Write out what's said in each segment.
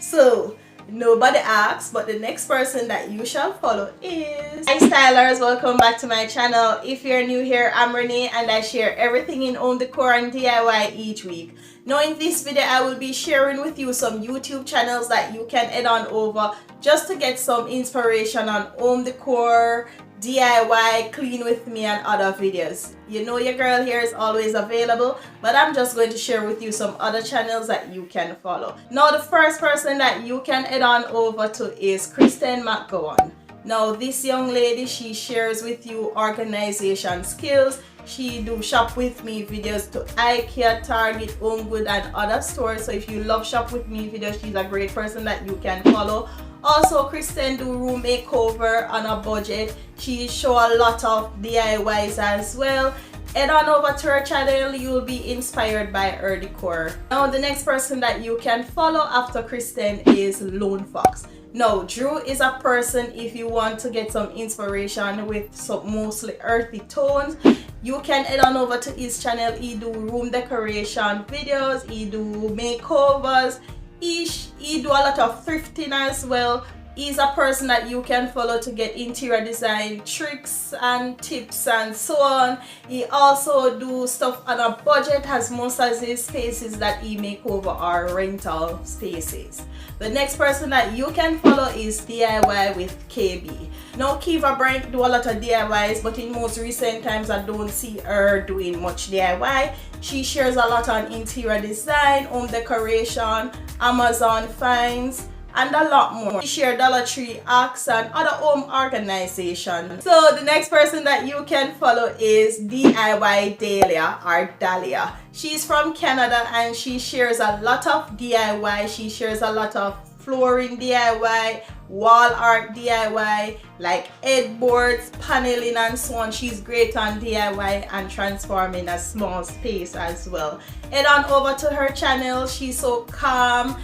So nobody asks, but the next person that you shall follow is... Hi stylers, welcome back to my channel. If you're new here, I'm Renee and I share everything in home decor and DIY each week. Now in this video, I will be sharing with you some YouTube channels that you can head on over just to get some inspiration on home decor, DIY, clean with me and other videos. You know your girl here is always available, but I'm just going to share with you some other channels that you can follow. Now the first person that you can head on over to is Kristen McGowan. Now this young lady, she shares with you organization skills. She do shop with me videos to IKEA, Target, Home Good and other stores. So if you love shop with me videos, she's a great person that you can follow. Also, Kristen do room makeover on a budget. She show a lot of DIYs as well. Head on over to her channel, you'll be inspired by her decor. Now the next person that you can follow after Kristen is Lone Fox. Now Drew is a person, if you want to get some inspiration with some mostly earthy tones, you can head on over to his channel. He do room decoration videos, he do makeovers, he do a lot of thrifting as well. He's a person that you can follow to get interior design tricks and tips and so on. He also do stuff on a budget, as most of his spaces that he make over are rental spaces. The next person that you can follow is DIY with KB. Now Kiva Bryant do a lot of DIYs, but in most recent times I don't see her doing much DIY. She shares a lot on interior design, home decoration, Amazon finds, and a lot more. She share Dollar Tree hacks and other home organization. So the next person that you can follow is DIY Dalia or Dalia. She's from Canada and she shares a lot of DIY. She shares a lot of flooring DIY, wall art DIY, like headboards, paneling and so on. She's great on DIY and transforming a small space as well. Head on over to her channel. She's so calm.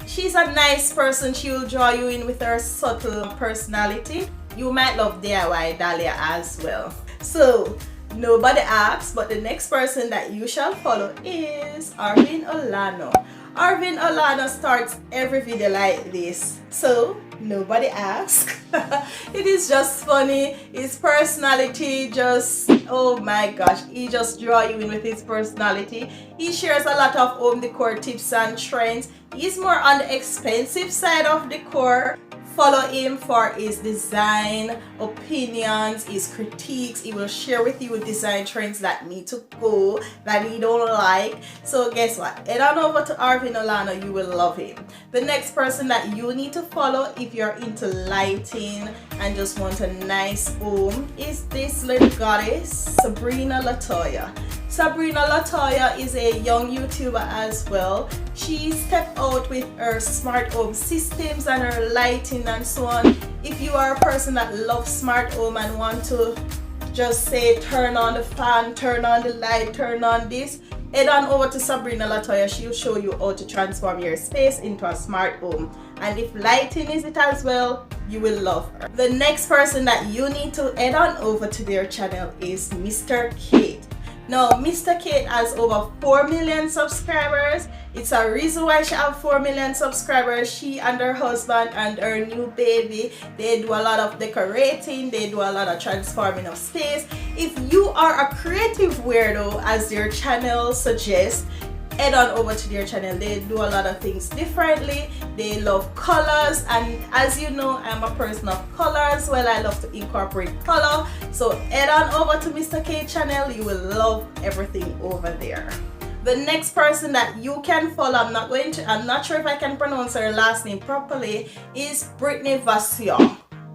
She's a nice person. She will draw you in with her subtle personality. You might love DIY Dalia as well. So nobody asks, but the next person that you shall follow is Arvin Olano. Arvin Olano starts every video like this. So nobody asks. It is just funny. His personality just, oh my gosh, he just draw you in with his personality. He shares a lot of home decor tips and trends. He's more on the expensive side of decor. Follow him for his design opinions, his critiques. He will share with you design trends that need to go, that he don't like. So guess what? Head on over to Arvin Olano, you will love him. The next person that you need to follow if you're into lighting and just want a nice home is this little goddess, Sabrina Latoya. Sabrina Latoya is a young YouTuber as well. She stepped out with her smart home systems and her lighting and so on. If you are a person that loves smart home and want to just say turn on the fan, turn on the light, turn on this, head on over to Sabrina Latoya. She'll show you how to transform your space into a smart home. And if lighting is it as well, you will love her. The next person that you need to head on over to their channel is Mr. Kate. Now, Mr. Kate has over 4 million subscribers. It's a reason why she has 4 million subscribers. She and her husband and her new baby, they do a lot of decorating. They do a lot of transforming of space. If you are a creative weirdo, as their channel suggests, head on over to their channel. They do a lot of things differently. They love colors, and as you know, I'm a person of colors. Well, I love to incorporate color. So head on over to Mr. K channel. You will love everything over there. The next person that you can follow, I'm not sure if I can pronounce her last name properly, is Brittany Vasseur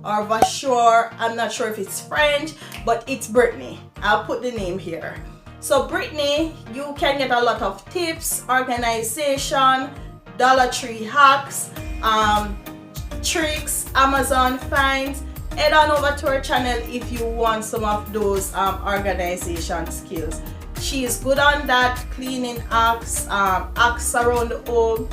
or Vasseur. I'm not sure if it's French, but it's Brittany. I'll put the name here. So Brittany, you can get a lot of tips, organization, Dollar Tree hacks, tricks, Amazon finds. Head on over to her channel if you want some of those organization skills. She is good on that, cleaning hacks, hacks around the home.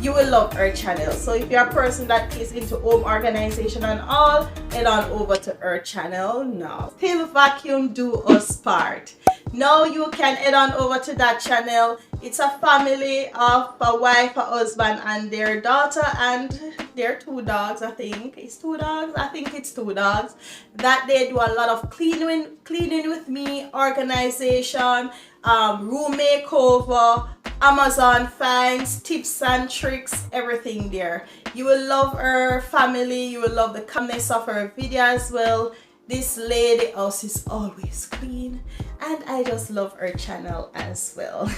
You will love her channel. So if you're a person that is into home organization and all, head on over to her channel now. Til Vacuum do us part. Now you can head on over to that channel. It's a family of a wife, a husband, and their daughter, and their 2 dogs. I think it's 2 dogs. It's 2 dogs. That they do a lot of cleaning with me, organization, room makeover, Amazon finds, tips and tricks, everything there. You will love her family. You will love the calmness of her video as well. This lady house is always clean, and I just love her channel as well.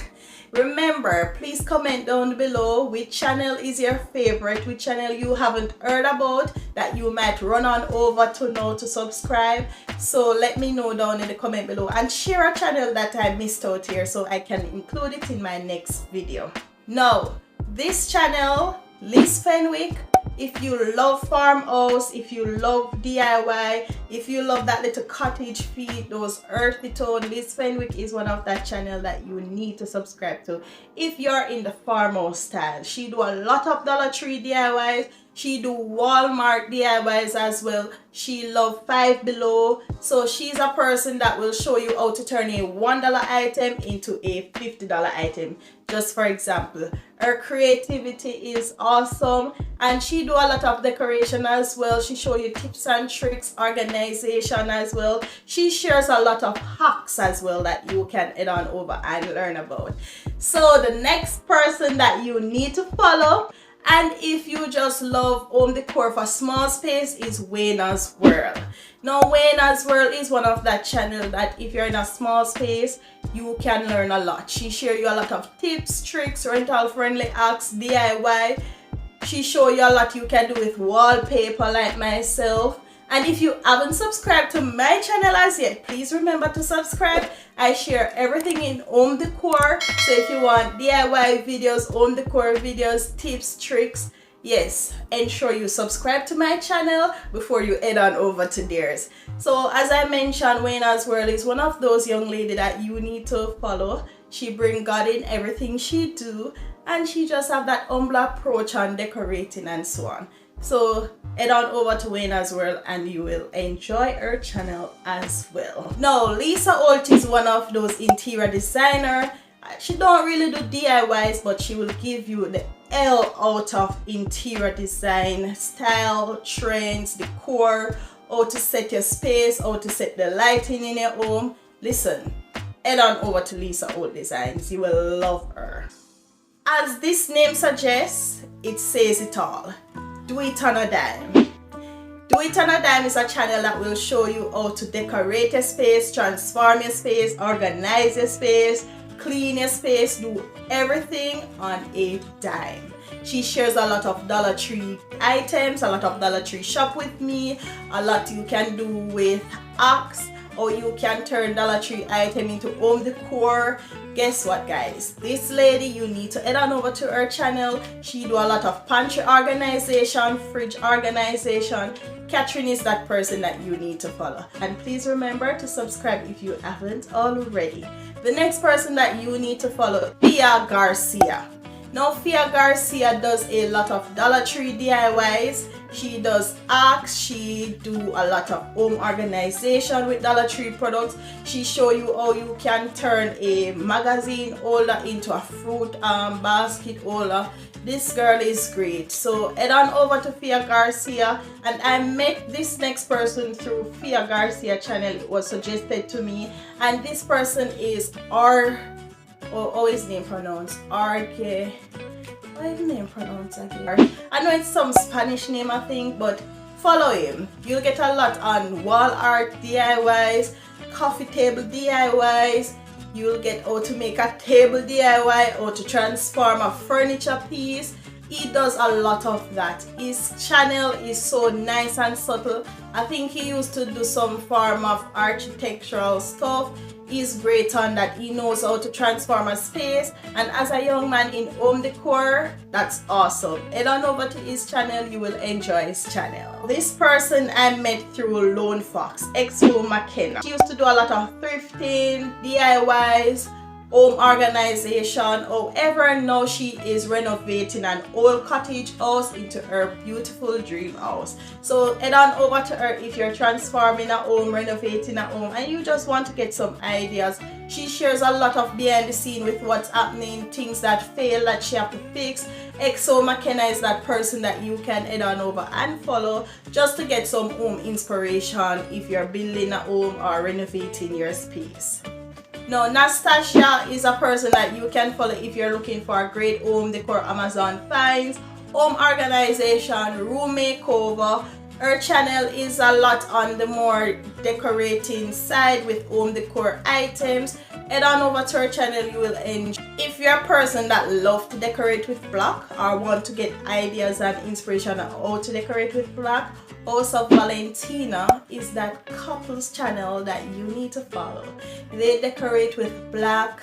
Remember, please comment down below which channel is your favorite, which channel you haven't heard about that you might run on over to know to subscribe. So let me know down in the comment below, and share a channel that I missed out here so I can include it in my next video. Now, this channel, Liz Fenwick, if you love farmhouse, if you love DIY, if you love that little cottage feel, those earthy tone, Liz Fenwick is one of that channel that you need to subscribe to if you're in the farmhouse style. She do a lot of Dollar Tree DIYs. She do Walmart DIYs as well. She love Five Below. So she's a person that will show you how to turn a $1 item into a $50 item. Just for example, her creativity is awesome, and she do a lot of decoration as well. She show you tips and tricks, organization as well. She shares a lot of hacks as well that you can head on over and learn about. So the next person that you need to follow, and if you just love home decor for small space, is Wayna's World. Now, Wayna's World is one of that channel that if you're in a small space, you can learn a lot. She share you a lot of tips, tricks, rental friendly hacks, DIY. She show you a lot you can do with wallpaper like myself. And if you haven't subscribed to my channel as yet, please remember to subscribe. I share everything in home decor. So if you want DIY videos, home decor videos, tips, tricks, yes, ensure you subscribe to my channel before you head on over to theirs. So as I mentioned, Wayna's World is one of those young ladies that you need to follow. She bring God in everything she do, and she just have that humble approach on decorating and so on. So head on over to Wayna's World and you will enjoy her channel as well. Now, Lisa Holt is one of those interior designer. She don't really do DIYs, but she will give you the L out of interior design, style, trends, decor, how to set your space, how to set the lighting in your home. Listen, head on over to Lisa Holt Designs. You will love her. As this name suggests, it says it all. Do It on a Dime. Do It on a Dime is a channel that will show you how to decorate your space, transform your space, organize your space, clean your space, do everything on a dime. She shares a lot of Dollar Tree items, a lot of Dollar Tree shop with me, a lot you can do with hacks, or you can turn Dollar Tree item into home decor. Guess what, guys? This lady, you need to head on over to her channel. She do a lot of pantry organization, fridge organization. Catherine is that person that you need to follow. And please remember to subscribe if you haven't already. The next person that you need to follow, Fia Garcia. Now, Fia Garcia does a lot of Dollar Tree DIYs. She does hacks. She do a lot of home organization with Dollar Tree products. She show you how you can turn a magazine holder into a fruit basket holder. This girl is great. So head on over to Fia Garcia, and I met this next person through Fia Garcia channel. It was suggested to me, and this person is how is name pronounced? RK. What is his name pronounced again? I know it's some Spanish name, I think, but follow him. You'll get a lot on wall art DIYs, coffee table DIYs. You'll get how to make a table DIY, how to transform a furniture piece. He does a lot of that. His channel is so nice and subtle. I think he used to do some form of architectural stuff. He's great on that. He knows how to transform a space, and as a young man in home decor, that's awesome. Head on over to his channel. You will enjoy his channel. This person I met through Lone Fox, ex-home Maccena. She used to do a lot of thrifting, DIYs, home organization. However, now she is renovating an old cottage house into her beautiful dream house. So head on over to her if you're transforming a home, renovating a home, and you just want to get some ideas. She shares a lot of behind the scene with what's happening, things that fail that she have to fix. XO Maccena is that person that you can head on over and follow just to get some home inspiration if you're building a home or renovating your space. Now, Nastazsa is a person that you can follow if you're looking for a great home decor, Amazon finds, home organization, room makeover. Her channel is a lot on the more decorating side with home decor items. Head on over to her channel, you will enjoy. If you're a person that loves to decorate with black or want to get ideas and inspiration on how to decorate with black, also Valentinan is that couple's channel that you need to follow. They decorate with black,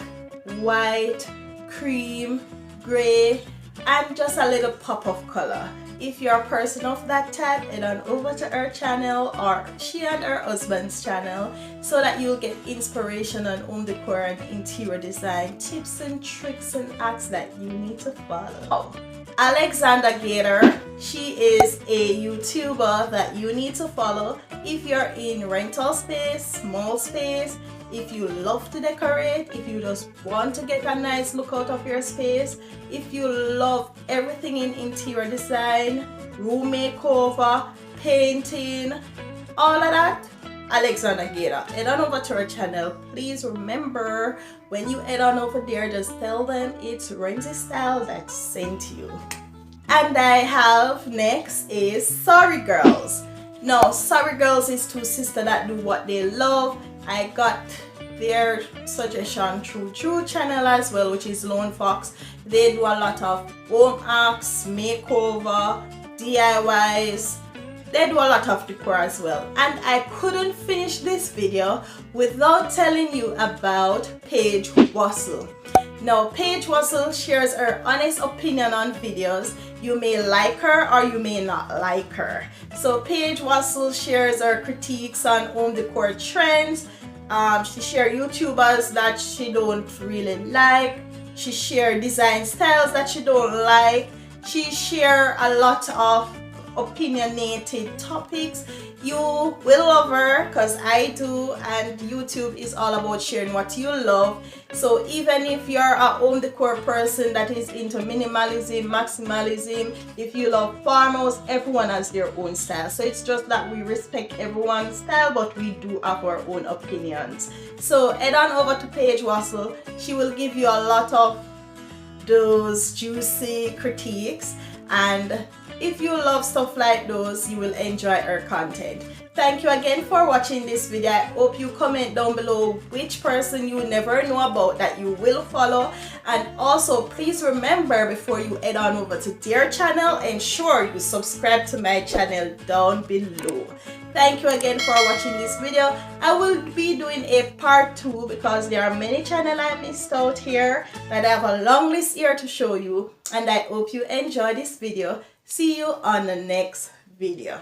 white, cream, gray, and just a little pop of color. If you're a person of that type, head on over to her channel or she and her husband's channel so that you'll get inspiration on home decor and interior design tips and tricks and hacks that you need to follow. Alexandra Gator, she is a YouTuber that you need to follow if you're in rental space, small space, if you love to decorate, if you just want to get a nice look out of your space, if you love everything in interior design, room makeover, painting, all of that, Alexandra Gator, head on over to her channel. Please remember, when you head on over there, just tell them it's Renzystyle that sent you. And I have next is Sorry Girls. Now, Sorry Girls is two sisters that do what they love. I got their suggestion through channel as well, which is Lone Fox. They do a lot of home hacks, makeover, DIYs. They do a lot of decor as well. And I couldn't finish this video without telling you about Paige Wassel. Now, Paige Wassel shares her honest opinion on videos. You may like her or you may not like her. So Paige Wassel shares her critiques on home decor trends. She shares YouTubers that she don't really like. She shares design styles that she don't like. She shares a lot of opinionated topics. You will love her because I do, and YouTube is all about sharing what you love. So even if you're a home decor person that is into minimalism, maximalism, if you love farmhouse, everyone has their own style. So it's just that we respect everyone's style, but we do have our own opinions. So head on over to Paige Wassel. She will give you a lot of those juicy critiques, and if you love stuff like those, you will enjoy her content. Thank you again for watching this video. I hope you comment down below which person you never know about that you will follow. And also, please remember, before you head on over to their channel, ensure you subscribe to my channel down below. Thank you again for watching this video. I will be doing a part 2 because there are many channels I missed out here, but I have a long list here to show you. And I hope you enjoy this video. See you on the next video.